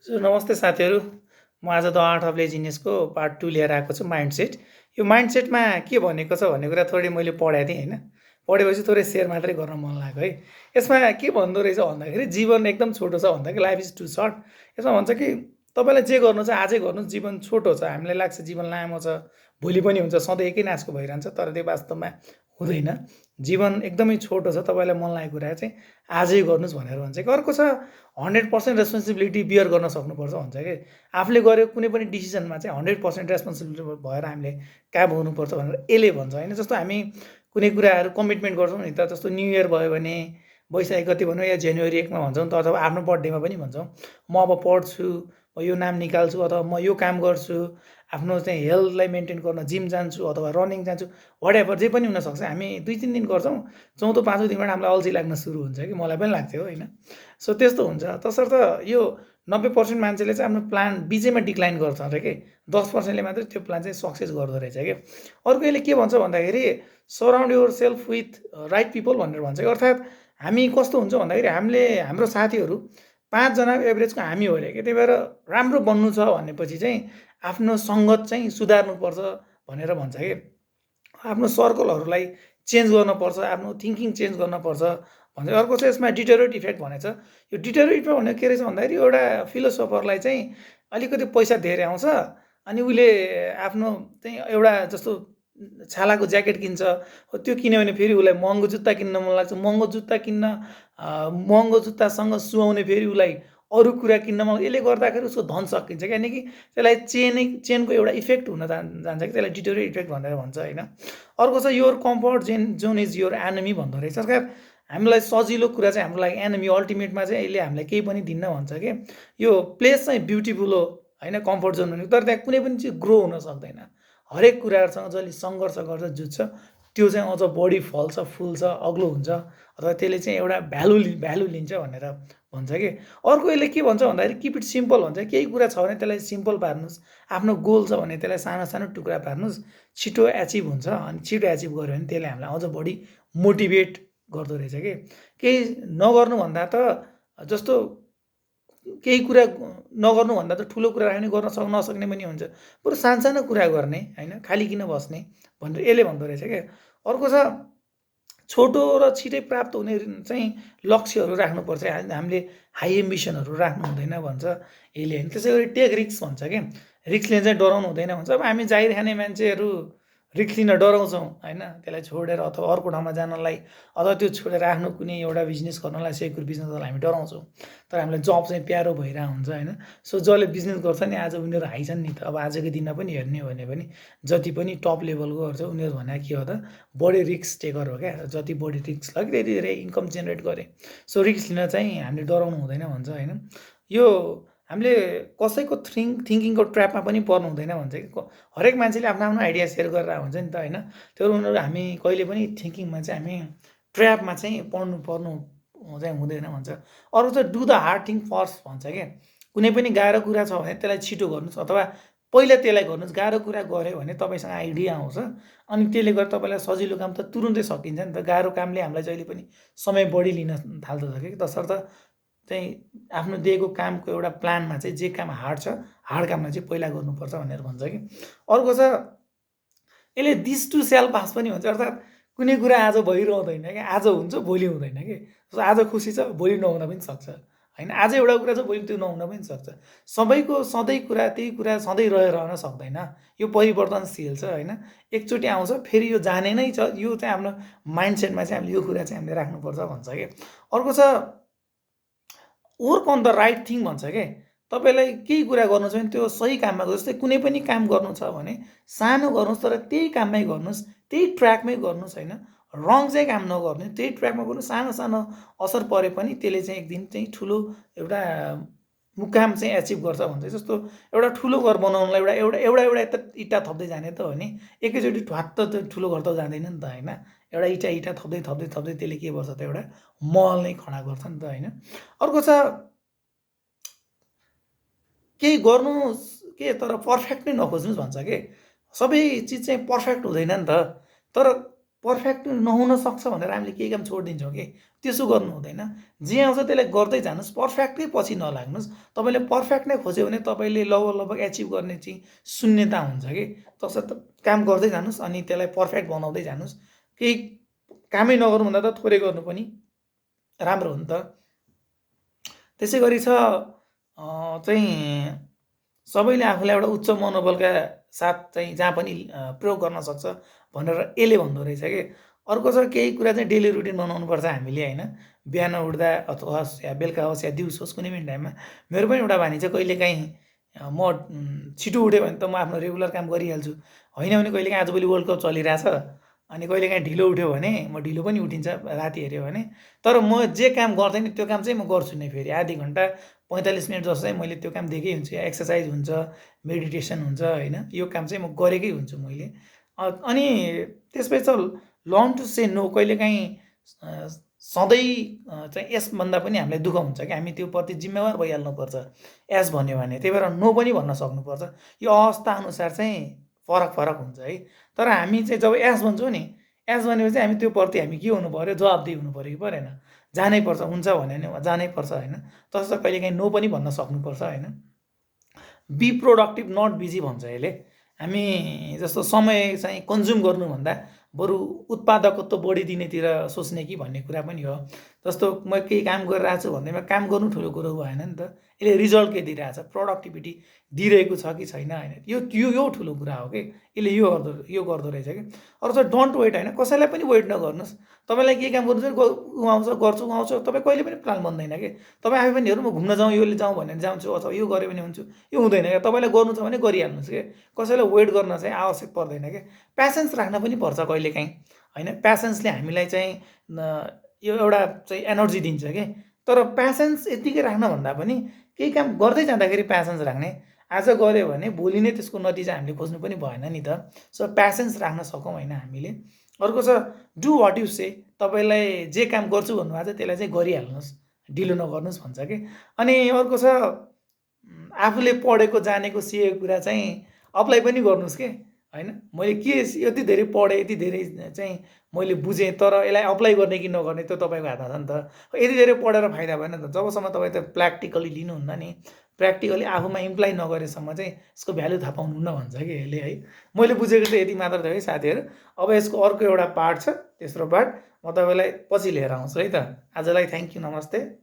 नमस्ते साथीहरू। म आज द आर्ट अफ लेजिनेसको पार्ट 2 लिएर आएको छु, माइन्डसेट। यो माइन्डसेटमा के भनेको छ भन्ने कुरा थोरै मैले पढाएको थिएँ होइन। पढेपछि थोरै सेयर मात्रै गर्न मन लाग्यो है। यसमा के भन्दो रहेछ भन्दाखेरि जीवन एकदम छोटो छ भन्दा कि लाइफ इज टु सर्ट। यसमा भन्छ कि तपाईँलाई जे गर्नु छ आजै गर्नुहोस्, जीवन छोटो छ। हामीलाई लाग्छ जीवन लामो छ, भोलि पनि हुन्छ, सधैँ एकै नाचको भइरहन्छ, तर त्यो वास्तवमा हुँदैन। जीवन एकदमै छोटो छ, तपाईँलाई मन लागेको कुरा चाहिँ आजै गर्नुहोस् भनेर भन्छ कि। अर्को छ 100% रेस्पोन्सिबिलिटी बियर गर्न सक्नुपर्छ भन्छ कि। आफूले गरेको कुनै पनि डिसिजनमा चाहिँ 100% रेस्पोन्सिबिलिटी भएर हामीले काम हुनुपर्छ भनेर यसले भन्छ होइन। जस्तो हामी कुनै कुराहरू कमिटमेन्ट गर्छौँ नि त, जस्तो न्यु इयर भयो भने वैशाख गति भनौँ या जनवरी 1मा भन्छौँ त, अथवा आफ्नो बर्थडेमा पनि भन्छौँ म अब पढ्छु, म यो नाम निकाल्छु, अथवा म यो काम गर्छु, आफ्नो चाहिँ हेल्थलाई मेन्टेन गर्न जिम जान्छु अथवा रनिङ जान्छु, वाट जे पनि हुनसक्छ। हामी 2-3 दिन गर्छौँ, चौथो पाँचौँ दिनबाट हामीलाई अल्छी लाग्न सुरु हुन्छ कि। मलाई पनि लाग्थ्यो होइन। सो त्यस्तो हुन्छ। तसर्थ यो 90% मान्छेले चाहिँ आफ्नो प्लान बिचैमा डिक्लाइन गर्छ अरे कि 10%ले मात्रै त्यो प्लान चाहिँ सक्सेस गर्दो रहेछ कि। अर्को यसले के भन्छ भन्दाखेरि surround your self with right people भनेर भन्छ कि। अर्थात् हामी कस्तो हुन्छ भन्दाखेरि हामीले हाम्रो साथीहरू 5 जना एभरेजको हामी हो अरे कि। त्यही भएर राम्रो बन्नु छ भनेपछि चाहिँ आफ्नो सङ्गत चाहिँ सुधार्नुपर्छ भनेर भन्छ कि। आफ्नो सर्कलहरूलाई चेन्ज गर्नुपर्छ, आफ्नो थिङ्किङ चेन्ज गर्नुपर्छ भन्छ। अर्को चाहिँ यसमा डिटेरोट इफेक्ट भनेको छ। यो डिटेरोट इफेक्ट भनेको के रहेछ भन्दाखेरि एउटा फिलोसोफरलाई चाहिँ अलिकति पैसा धेरै आउँछ, अनि उसले आफ्नो चाहिँ एउटा जस्तो छालाको ज्याकेट किन्छ, त्यो किन्यो भने फेरि उसलाई महँगो जुत्ता किन्न मन लाग्छ, महँगो जुत्ता किन्न महँगो जुत्तासँग सुहाउने फेरि उसलाई अरू कुरा किन्न मन। यसले गर्दाखेरि उसको धन सकिन्छ क्या। कि त्यसलाई चेनको एउटा इफेक्ट हुन जान्छ कि, त्यसलाई डिटेरोट इफेक्ट भनेर भन्छ होइन। अर्को छ your comfort John is your enemy भन्दो रहेछ। सरकार हामीलाई सजिलो कुरा चाहिँ हाम्रो लागि एनिमी, अल्टिमेटमा चाहिँ यसले हामीलाई केही पनि दिन्न भन्छ कि। यो प्लेस चाहिँ ब्युटिफुल हो होइन, कम्फर्ट जोन भनेको, तर त्यहाँ कुनै पनि चिज ग्रो हुन सक्दैन। हरेक कुराहरूसँग जसले सङ्घर्ष गर्छ, जुझ्छ, त्यो चाहिँ अझ बढी फल्छ, फुल्छ, अग्लो हुन्छ, अथवा त्यसले चाहिँ एउटा भ्यालु लिन्छ भनेर भन्छ कि। अर्को यसले के भन्छ भन्दाखेरि किप इट सिम्पल भन्छ। केही कुरा छ भने त्यसलाई सिम्पल पार्नुहोस्। आफ्नो गोल छ भने त्यसलाई सानो सानो टुक्रा पार्नुहोस्, छिटो एचिभ हुन्छ। अनि छिटो एचिभ गऱ्यो भने त्यसले हामीलाई अझ बढी मोटिभेट गर्दो रहेछ कि। केही नगर्नुभन्दा त जस्तो केही कुरा नगर्नुभन्दा त ठुलो कुरा पनि गर्न नसक्ने पनि हुन्छ। बरु सानसानो कुरा गर्ने होइन, खालि किन बस्ने भनेर यसले भन्दो रहेछ क्या। अर्को छ छोटो र छिटै प्राप्त हुने चाहिँ लक्ष्यहरू राख्नुपर्छ। हामीले हाई एम्बिसनहरू राख्नु हुँदैन भन्छ यसले होइन। त्यसै गरी टेक रिक्स भन्छ क्या। रिक्सले चाहिँ डराउनु हुँदैन भन्छ। अब हामी जाहिर खाने मान्छेहरू रिक्स लिन डराउँछौँ होइन, त्यसलाई छोडेर अथवा अर्को ठाउँमा जानलाई, अथवा त्यो छोडेर आफ्नो कुनै एउटा बिजनेस गर्नलाई, सेक्युर बिजनेस गर्नलाई हामी डराउँछौँ। तर हामीलाई जब चाहिँ प्यारो भइरहेको हुन्छ होइन। सो जसले बिजनेस गर्छ नि आज उनीहरू हाई छन् नि त। अब आजको दिनमा पनि हेर्ने हो भने पनि जति पनि टप लेभलकोहरू छ उनीहरू भने के हो त, बढी रिक्स टेकर हो क्या। जति बढी रिक्स लग्यो त्यति धेरै इन्कम जेनेरेट गरे। सो रिक्स लिन चाहिँ हामीले डराउनु हुँदैन भन्छ होइन। यो हामीले कसैको थिङ्किङको ट्र्यापमा पनि पर्नु हुँदैन भन्छ कि। हरेक मान्छेले आफ्नो आफ्नो आइडिया सेयर गरेर हुन्छ नि त होइन। त्यो उनीहरू हामी कहिले पनि थिङ्किङमा चाहिँ हामी ट्र्यापमा चाहिँ पर्नु चाहिँ हुँदैन भन्छ। अरू चाहिँ do the hard thing first भन्छ क्या। कुनै पनि गाह्रो कुरा छ भने त्यसलाई छिटो गर्नुहोस्, अथवा पहिला त्यसलाई गर्नुहोस्। गाह्रो कुरा गऱ्यो भने तपाईँसँग आइडिया आउँछ, अनि त्यसले गर्दा तपाईँलाई सजिलो काम त तुरुन्तै सकिन्छ नि त। गाह्रो कामले हामीलाई जहिले पनि समय बढी लिन थाल्दछ कि। तसर्थ चाहिँ आफ्नो दिएको कामको एउटा प्लानमा चाहिँ जे काम हार्ड छ, हार्ड कामलाई चाहिँ पहिला गर्नुपर्छ भनेर भन्छ कि। अर्को छ यसले दिस टु सेल पास पनि भन्छ। अर्थात् कुनै कुरा आज भइरहँदैन कि, आज हुन्छ भोलि हुँदैन कि। आज खुसी छ भोलि नहुन पनि सक्छ होइन। आज एउटा कुरा छ भोलि त्यो नहुन पनि सक्छ। सबैको सधैँ कुरा त्यही कुरा सधैँ रहन सक्दैन। यो परिवर्तनशील छ होइन। एकचोटि आउँछ फेरि यो जाने नै छ। यो चाहिँ हाम्रो माइन्डसेटमा चाहिँ हामीले यो कुरा चाहिँ हामीले राख्नुपर्छ भन्छ कि। अर्को छ work on the right thing भन्छ के। तपाईँलाई केही कुरा गर्नु छ भने त्यो सही काममा गर्नुहोस्। जस्तै कुनै पनि काम गर्नु छ भने सानो गर्नुहोस्, तर त्यही काममै गर्नुहोस्, त्यही ट्र्याकमै गर्नुहोस् होइन। रङ चाहिँ काम नगर्नु, त्यही ट्र्याकमा गर्नु। सानो सानो असर परे पनि त्यसले चाहिँ एक दिन चाहिँ ठुलो एउटा मुकाम चाहिँ एचिभ गर्छ भन्छ। जस्तो एउटा ठुलो घर बनाउनलाई एउटा एउटा एउटा एउटा इँटा थप्दै जाने त हो नि। एकैचोटि ढ्वात्त त्यो ठुलो घर त जाँदैन नि त होइन। एउटा इँटा थप्दै थप्दै थप्दै त्यसले के गर्छ त एउटा महल नै खडा गर्छ नि त होइन। अर्को छ केही गर्नु के, तर पर्फेक्ट नै नखोज्नुहोस् भन्छ के। सबै चिज चाहिँ पर्फेक्ट हुँदैन नि त। तर पर्फेक्ट नहुन सक्छ भनेर हामीले केही काम छोडिदिन्छौँ कि त्यसो गर्नु हुँदैन। जे आउँछ त्यसलाई गर्दै जानुहोस्, पर्फेक्टकै पछि नलाग्नुहोस्। तपाईँले पर्फेक्ट नै खोज्यो भने तपाईँले लगभग एचिभ गर्ने चाहिँ शून्यता हुन्छ कि। तसर्थ काम गर्दै जानुहोस् अनि त्यसलाई पर्फेक्ट बनाउँदै जानुहोस्। केही कामै नगर्नुभन्दा त थोरै गर्नु पनि राम्रो हो नि त। त्यसै गरी छ चाहिँ सबैले आफूलाई एउटा उच्च मनोबलका साथ चाहिँ जहाँ पनि प्रयोग गर्न सक्छ भनेर यसले भन्दो रहेछ कि। अर्को छ केही कुरा चाहिँ डेली रुटिन बनाउनुपर्छ हामीले होइन। बिहान उठ्दा अथवा होस् या बेलुका होस् या दिउँसो होस् कुनै पनि टाइममा। मेरो पनि एउटा बानी छ, कहिलेकाहीँ म छिटो उठ्यो भने त म आफ्नो रेगुलर काम गरिहाल्छु। होइन भने कहिलेकाहीँ आजभोलि वर्ल्ड कप चलिरहेछ अनि कहिलेकाहीँ ढिलो उठ्यो भने म ढिलो पनि उठिन्छ राति हेऱ्यो भने। तर म जे काम गर्थेँ नि त्यो काम चाहिँ म गर्छु नै फेरि। आधी घन्टा 45 मिनट जस्तो चाहिँ मैले त्यो काम दिएकै हुन्छु। या एक्सर्साइज हुन्छ, मेडिटेसन हुन्छ होइन, यो काम चाहिँ म गरेकै हुन्छु मैले। अनि त्यसपछि चाहिँ लर्न टु से नो। कहिलेकाहीँ सधैँ चाहिँ यसभन्दा पनि हामीलाई दुःख हुन्छ कि हामी त्यो प्रति जिम्मेवार भइहाल्नुपर्छ एस भन्यो भने। त्यही भएर नो पनि भन्न सक्नुपर्छ। यो अवस्थाअनुसार चाहिँ फरक फरक हुन्छ है। तर हामी चाहिँ जब एस भन्छौँ नि, एस भनेपछि हामी त्यो प्रति हामी के हुनु पऱ्यो, जवाबदेही हुनु पऱ्यो कि परेन। जानैपर्छ, हुन्छ भन्यो भने जानैपर्छ होइन। तसर्थ कहिलेकाहीँ नो पनि भन्न सक्नुपर्छ होइन। बी प्रोडक्टिभ नट बिजी भन्छ यसले। हामी जस्तो समय चाहिँ कन्ज्युम गर्नुभन्दा बरु उत्पादकत्व बढिदिनेतिर सोच्ने कि भन्ने कुरा पनि हो। जस्तो म केही काम गरिरहेको छु भन्दैमा काम गर्नु ठुलो कुरो भएन नि त। यसले रिजल्ट के दिइरहेछ, प्रोडक्टिभिटी दिइरहेको छ कि छैन होइन, यो ठुलो कुरा हो कि। यसले यो गर्दो रहेछ कि। अरू चाहिँ डोन्ट वेट होइन, कसैलाई पनि वेट नगर्नुहोस्। तपाईँलाई के काम गर्नु छ ऊ आउँछ गर्छु, ऊ आउँछ, तपाईँ कहिले पनि प्लान बन्दैन कि। तपाईँ आफै पनि हेर्नु, म घुम्न जाउँ, योले जाउँ भनेर जान्छु अथवा यो गऱ्यो भने हुन्छु, यो हुँदैन क्या। तपाईँलाई गर्नु छ भने गरिहाल्नुहोस् कि। कसैलाई वेट गर्न चाहिँ आवश्यक पर्दैन कि। प्यासेन्स राख्न पनि पर्छ कहिलेकाहीँ होइन। प्यासेन्सले हामीलाई चाहिँ यो एउटा चाहिँ एनर्जी दिन्छ कि। तर प्यासेन्स यत्तिकै राख्न भन्दा पनि केही काम गर्दै जाँदाखेरि प्यासेन्स राख्ने। आज गऱ्यो भने भोलि नै त्यसको नतिजा हामीले खोज्नु पनि भएन नि त। सो प्यासेन्स राख्न सकौँ होइन हामीले। अर्को छ डु वाट यु से। तपाईँलाई जे काम गर्छु भन्नुभएको छ त्यसलाई चाहिँ गरिहाल्नुहोस्, ढिलो नगर्नुहोस् भन्छ कि। अनि अर्को छ आफूले पढेको जानेको सिकेको कुरा चाहिँ अप्लाई पनि गर्नुहोस् के होइन। मैले के यति धेरै पढेँ, यति धेरै चाहिँ मैले बुझेँ, तर यसलाई अप्लाई गर्ने कि नगर्ने त्यो तपाईँको हातमा छ नि त। यति धेरै पढेर फाइदा भएन नि त। जबसम्म तपाईँ त प्र्याक्टिकली लिनुहुन्न नि, प्र्याक्टिकली आफूमा इम्प्लाइ नगरेसम्म चाहिँ यसको भ्यालु थाहा पाउनुहुन्न भन्छ कि यसले है। मैले बुझेको चाहिँ यति मात्र थियो है साथीहरू। अब यसको अर्को एउटा पार्ट छ, तेस्रो पार्ट म तपाईँलाई पछि लिएर आउँछु है त। आजलाई थ्याङ्क यू, नमस्ते।